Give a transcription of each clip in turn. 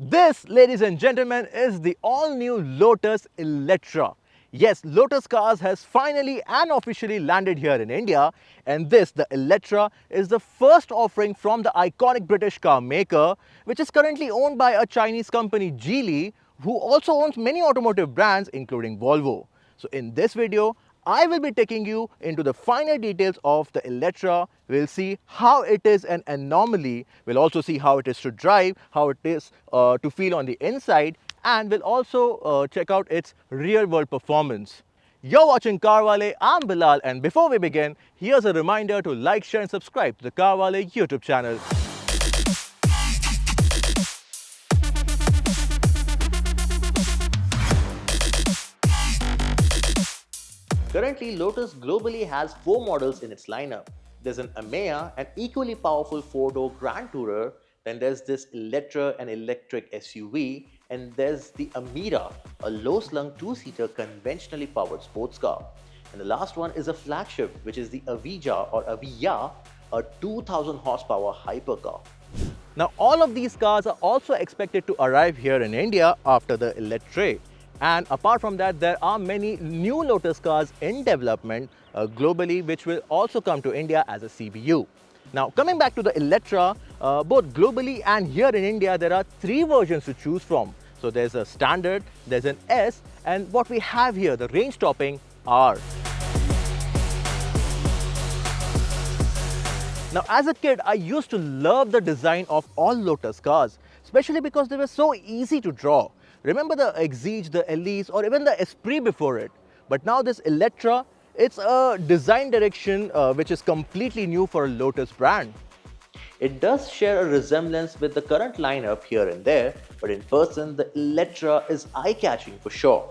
This, ladies and gentlemen, is the all-new Lotus Electra. Yes, Lotus Cars has finally and officially landed here in India, and this, the Electra, is the first offering from the iconic British car maker, which is currently owned by a Chinese company, Geely, who also owns many automotive brands including Volvo. So in this video, I will be taking you into the finer details of the Electra. We'll see how it is an anomaly. We'll also see how it is to drive, how it is to feel on the inside, and we'll also check out its real-world performance. You're watching Carwale, I'm Bilal, and before we begin, here's a reminder to like, share and subscribe to the Carwale YouTube channel. Currently, Lotus globally has 4 models in its lineup. There's an Amea, an equally powerful 4-door Grand Tourer, then there's this Electra, an electric SUV, and there's the Amira, a low-slung 2-seater conventionally powered sports car. And the last one is a flagship, which is the Avija or Avia, a 2000 horsepower hypercar. Now, all of these cars are also expected to arrive here in India after the Electra. And apart from that, there are many new Lotus cars in development globally, which will also come to India as a CBU. Now, coming back to the Electra, both globally and here in India, there are 3 versions to choose from. So there's a standard, there's an S, and what we have here, the range topping R. Now, as a kid, I used to love the design of all Lotus cars, especially because they were so easy to draw. Remember the Exige, the Elise, or even the Esprit before it. But now this Electra, it's a design direction which is completely new for a Lotus brand. It does share a resemblance with the current lineup here and there, but in person, the Electra is eye-catching for sure.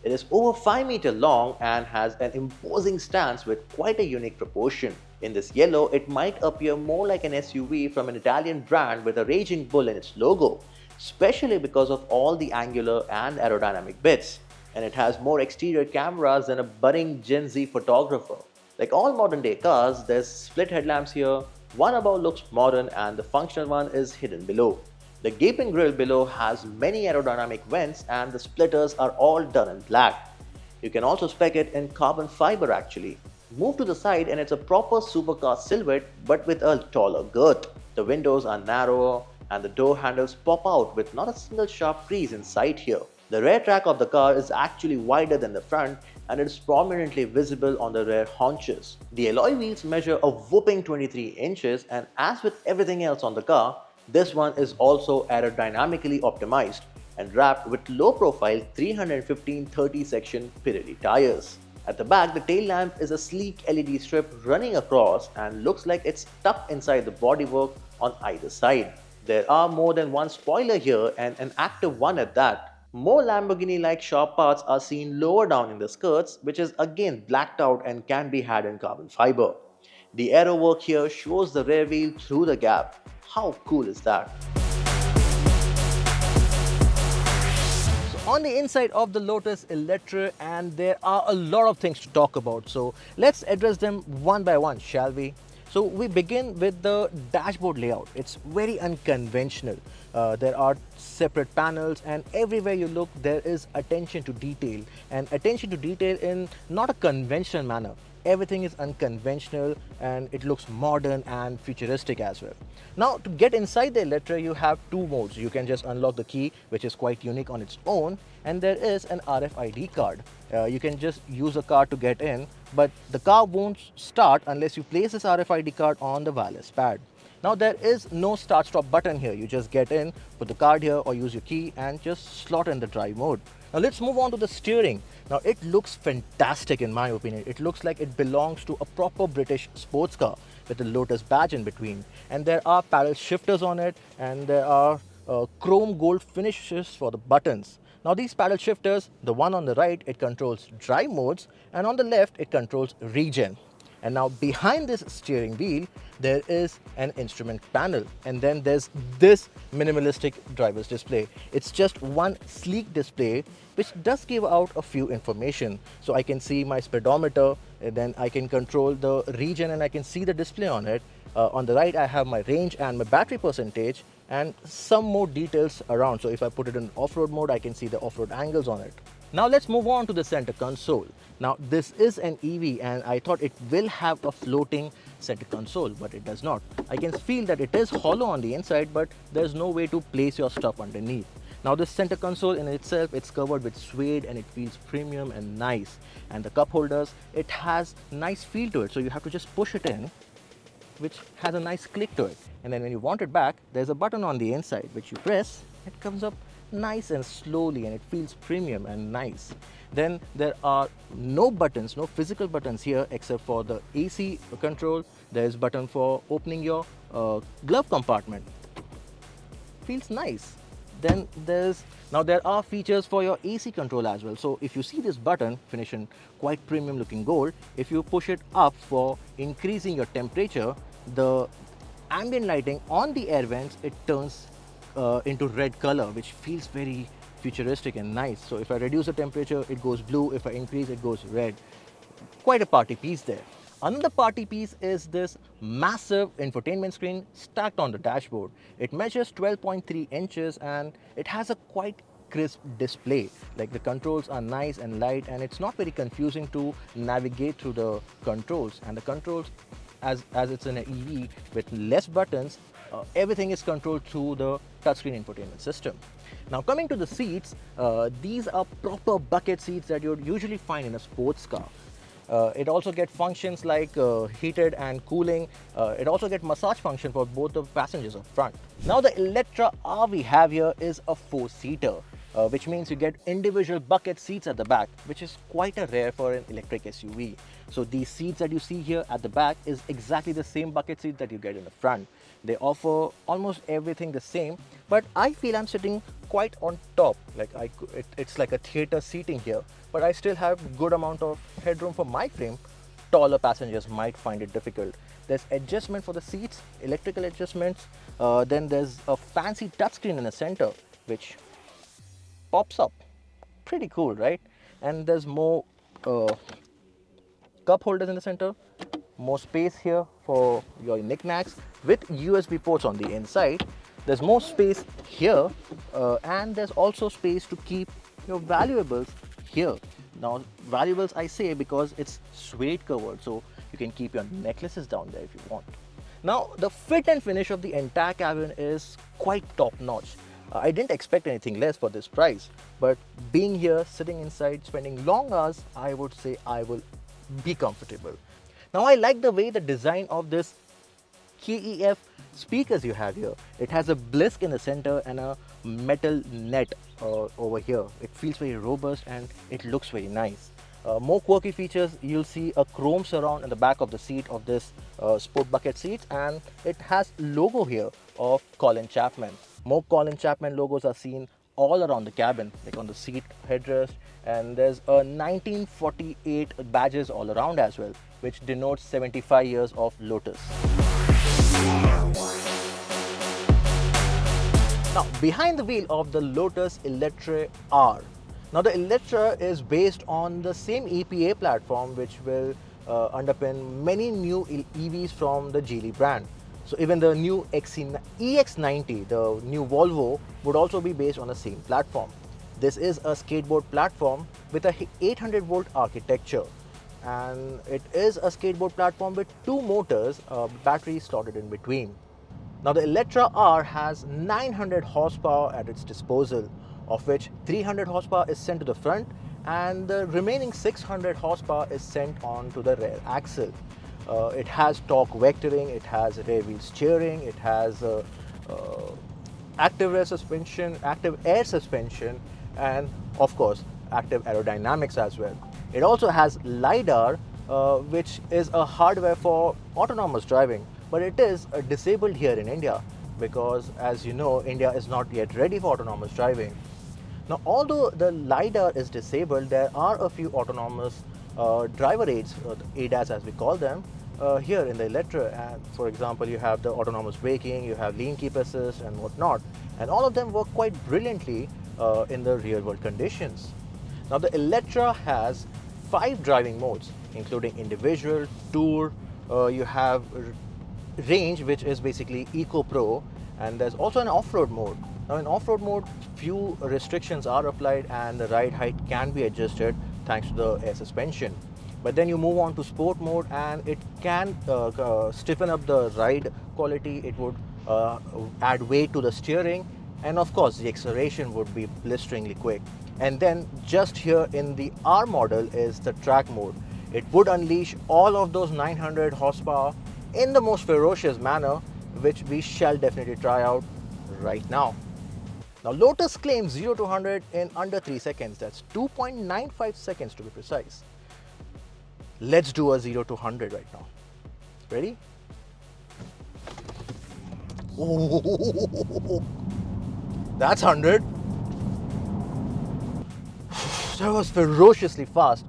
It is over 5 meters long and has an imposing stance with quite a unique proportion. In this yellow, it might appear more like an SUV from an Italian brand with a raging bull in its logo, especially because of all the angular and aerodynamic bits. And it has more exterior cameras than a budding Gen Z photographer. Like all modern day cars, there's split headlamps here, one above looks modern and the functional one is hidden below. The gaping grille below has many aerodynamic vents and the splitters are all done in black. You can also spec it in carbon fiber actually. Move to the side and it's a proper supercar silhouette but with a taller girth. The windows are narrower and the door handles pop out with not a single sharp crease in sight here. The rear track of the car is actually wider than the front and it is prominently visible on the rear haunches. The alloy wheels measure a whopping 23 inches and as with everything else on the car, this one is also aerodynamically optimized and wrapped with low-profile 315/30 section Pirelli tires. At the back, the tail lamp is a sleek LED strip running across and looks like it's tucked inside the bodywork on either side. There are more than one spoiler here and an active one at that. More Lamborghini-like sharp parts are seen lower down in the skirts, which is again blacked out and can be had in carbon fiber. The aero work here shows the rear wheel through the gap. How cool is that? On the inside of the Lotus Electra, and there are a lot of things to talk about. So let's address them one by one, shall we? So we begin with the dashboard layout. It's very unconventional. There are separate panels and everywhere you look there is attention to detail, and attention to detail in not a conventional manner. Everything is unconventional and it looks modern and futuristic as well. Now to get inside the Electra you have 2 modes. You can just unlock the key, which is quite unique on its own, and there is an RFID card. You can just use a card to get in, but the car won't start unless you place this RFID card on the wireless pad. Now there is no start stop button here. You just get in, put the card here or use your key and just slot in the drive mode. Now let's move on to the steering. Now it looks fantastic in my opinion. It looks like it belongs to a proper British sports car with a Lotus badge in between. And there are paddle shifters on it and there are chrome gold finishes for the buttons. Now these paddle shifters, the one on the right, it controls drive modes and on the left it controls regen. And now behind this steering wheel, there is an instrument panel. And then there's this minimalistic driver's display. It's just one sleek display, which does give out a few information. So I can see my speedometer, and then I can control the regen and I can see the display on it. On the right, I have my range and my battery percentage. and some more details around. So if I put it in off-road mode, I can see the off-road angles on it. Now let's move on to the center console. Now this is an EV and I thought it will have a floating center console, but it does not. I can feel that it is hollow on the inside, but there's no way to place your stuff underneath. Now this center console in itself, it's covered with suede and it feels premium and nice. And the cup holders, it has nice feel to it. So you have to just push it in, which has a nice click to it. And then when you want it back, there's a button on the inside, which you press, it comes up nice and slowly and it feels premium and nice. Then there are no buttons, no physical buttons here except for the AC control. There's button for opening your glove compartment. Feels nice. Then there are features for your AC control as well. So if you see this button finished in quite premium looking gold, if you push it up for increasing your temperature, the ambient lighting on the air vents, it turns into red color, which feels very futuristic and nice. So if I reduce the temperature, it goes blue. If I increase, it goes red. Quite a party piece there. Another party piece is this massive infotainment screen stacked on the dashboard. It measures 12.3 inches and it has a quite crisp display. Like the controls are nice and light and it's not very confusing to navigate through the controls. And the controls, as it's in an EV with less buttons, everything is controlled through the touchscreen infotainment system. Now coming to the seats, these are proper bucket seats that you'd usually find in a sports car. It also gets functions like heated and cooling. It also gets massage function for both the passengers up front. Now the Electra R we have here is a 4-seater, which means you get individual bucket seats at the back, which is quite a rare for an electric SUV. So these seats that you see here at the back is exactly the same bucket seat that you get in the front. They offer almost everything the same, but I feel I'm sitting quite on top. Like it's like a theater seating here, but I still have good amount of headroom for my frame. Taller passengers might find it difficult. There's adjustment for the seats, electrical adjustments. Then there's a fancy touchscreen in the center, which pops up. Pretty cool, right? And there's more cup holders in the center, more space here for your knickknacks with USB ports on the inside. There's more space here and there's also space to keep your valuables here. Now valuables I say because it's suede covered, so you can keep your necklaces down there if you want. Now the fit and finish of the entire cabin is quite top notch. I didn't expect anything less for this price, but being here, sitting inside, spending long hours, I would say I will be comfortable. Now I like the way the design of this KEF speakers you have here. It has a blisk in the center and a metal net over here. It feels very robust and it looks very nice. More quirky features, you'll see a chrome surround in the back of the seat of this sport bucket seat, and it has logo here of Colin Chapman. More Colin Chapman logos are seen all around the cabin, like on the seat headrest, and there's a 1948 badges all around as well, which denotes 75 years of Lotus. Now, behind the wheel of the Lotus Eletre R. Now, the Eletre is based on the same EPA platform, which will underpin many new EVs from the Geely brand. So even the new EX90, the new Volvo, would also be based on the same platform. This is a skateboard platform with a 800 volt architecture, and it is a skateboard platform with two motors, batteries slotted in between. Now the Eletre R has 900 horsepower at its disposal, of which 300 horsepower is sent to the front and the remaining 600 horsepower is sent on to the rear axle. It has torque vectoring, it has rear wheel steering, it has active air suspension, and of course active aerodynamics as well. It also has LiDAR, which is a hardware for autonomous driving, but it is disabled here in India because, as you know, India is not yet ready for autonomous driving. Now, although the LiDAR is disabled, there are a few autonomous driver aids, ADAS as we call them, here in the Eletre. For example, you have the autonomous braking, you have lane keep assist and whatnot, and all of them work quite brilliantly in the real world conditions. Now the Eletre has 5 driving modes, including individual, tour, you have range, which is basically Eco Pro, And there's also an off-road mode. Now in off-road mode, few restrictions are applied and the ride height can be adjusted thanks to the air suspension. But then you move on to sport mode and it can stiffen up the ride quality. It would add weight to the steering, and of course the acceleration would be blisteringly quick. And then just here in the R model is the track mode. It would unleash all of those 900 horsepower in the most ferocious manner, which we shall definitely try out right now. Now Lotus claims 0 to 100 in under 3 seconds. That's 2.95 seconds to be precise. Let's do a 0 to 100 right now. Ready? Oh, that's 100. That was ferociously fast.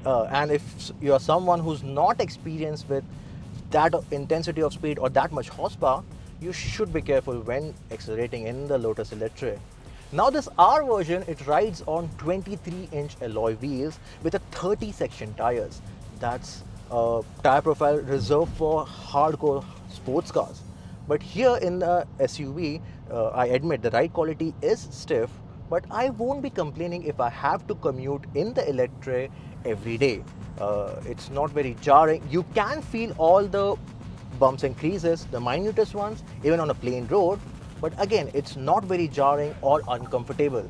And if you're someone who's not experienced with that intensity of speed or that much horsepower, you should be careful when accelerating in the Lotus Eletre. Now this R version, it rides on 23-inch alloy wheels with a 30-section tires. That's a tire profile reserved for hardcore sports cars. But here in the SUV, I admit the ride quality is stiff, but I won't be complaining if I have to commute in the Eletre every day. It's not very jarring. You can feel all the bumps and creases, the minutest ones, even on a plain road. But again, it's not very jarring or uncomfortable.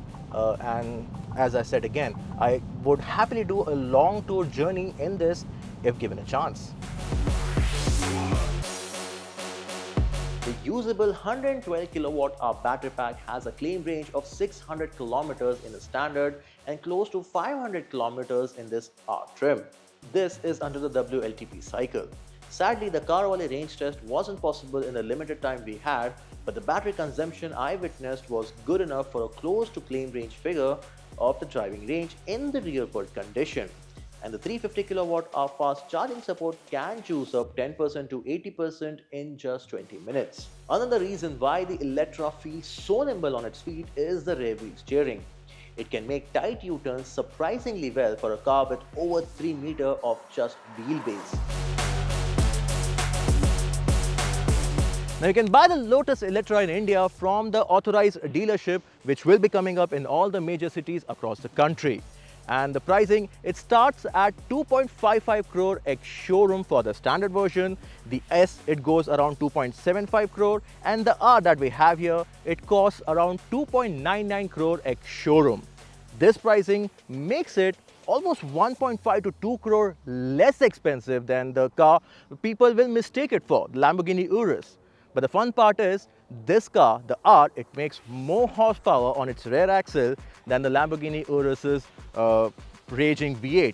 And as I said again, I would happily do a long tour journey in this if given a chance. The usable 112 kWh battery pack has a claim range of 600 kilometers in the standard and close to 500 kilometers in this R trim. This is under the WLTP cycle. Sadly, the Carvale range test wasn't possible in the limited time we had, but the battery consumption I witnessed was good enough for a close to claim range figure of the driving range in the real world condition. And the 350 kWh fast charging support can juice up 10% to 80% in just 20 minutes. Another reason why the Eletre feels so nimble on its feet is the rear wheel steering. It can make tight U-turns surprisingly well for a car with over 3 meters of just wheelbase. Now you can buy the Lotus Eletre in India from the authorized dealership, which will be coming up in all the major cities across the country. And the pricing, it starts at 2.55 crore ex-showroom for the standard version. The S, it goes around 2.75 crore, and the R that we have here, it costs around 2.99 crore ex-showroom. This pricing makes it almost 1.5 to 2 crore less expensive than the car people will mistake it for, the Lamborghini Urus. But the fun part is, this car, the R, it makes more horsepower on its rear axle than the Lamborghini Urus's raging V8.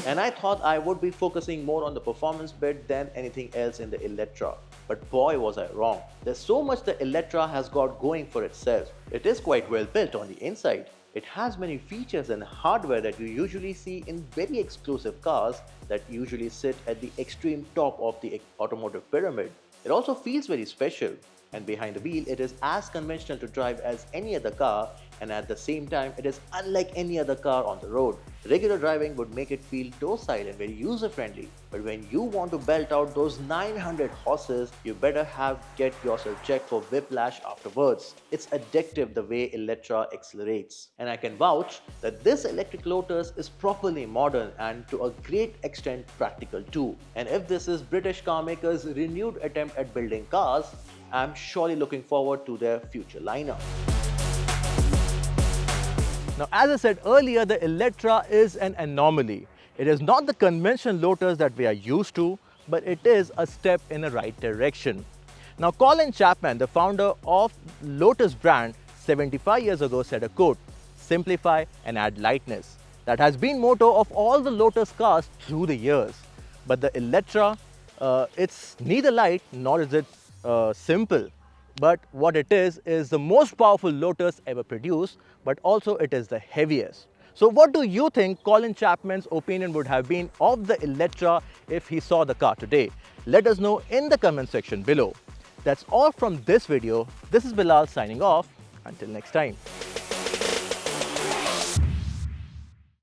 And I thought I would be focusing more on the performance bit than anything else in the Eletre. But boy was I wrong. There's so much the Eletre has got going for itself. It is quite well built on the inside. It has many features and hardware that you usually see in very exclusive cars that usually sit at the extreme top of the automotive pyramid. It also feels very special, and behind the wheel it is as conventional to drive as any other car, and at the same time it is unlike any other car on the road. Regular driving would make it feel docile and very user-friendly, but when you want to belt out those 900 horses, you better get yourself checked for whiplash afterwards. It's addictive the way Eletre accelerates. And I can vouch that this electric Lotus is properly modern and to a great extent practical too. And if this is British car makers' renewed attempt at building cars, I'm surely looking forward to their future lineup. Now, as I said earlier, the Eletre is an anomaly. It is not the conventional Lotus that we are used to, but it is a step in the right direction. Now, Colin Chapman, the founder of Lotus brand, 75 years ago said a quote, "Simplify and add lightness." That has been motto of all the Lotus cars through the years. But the Eletre, it's neither light nor is it simple. But what it is the most powerful Lotus ever produced, but also it is the heaviest. So what do you think Colin Chapman's opinion would have been of the Eletre if he saw the car today? Let us know in the comment section below. That's all from this video. This is Bilal signing off. Until next time.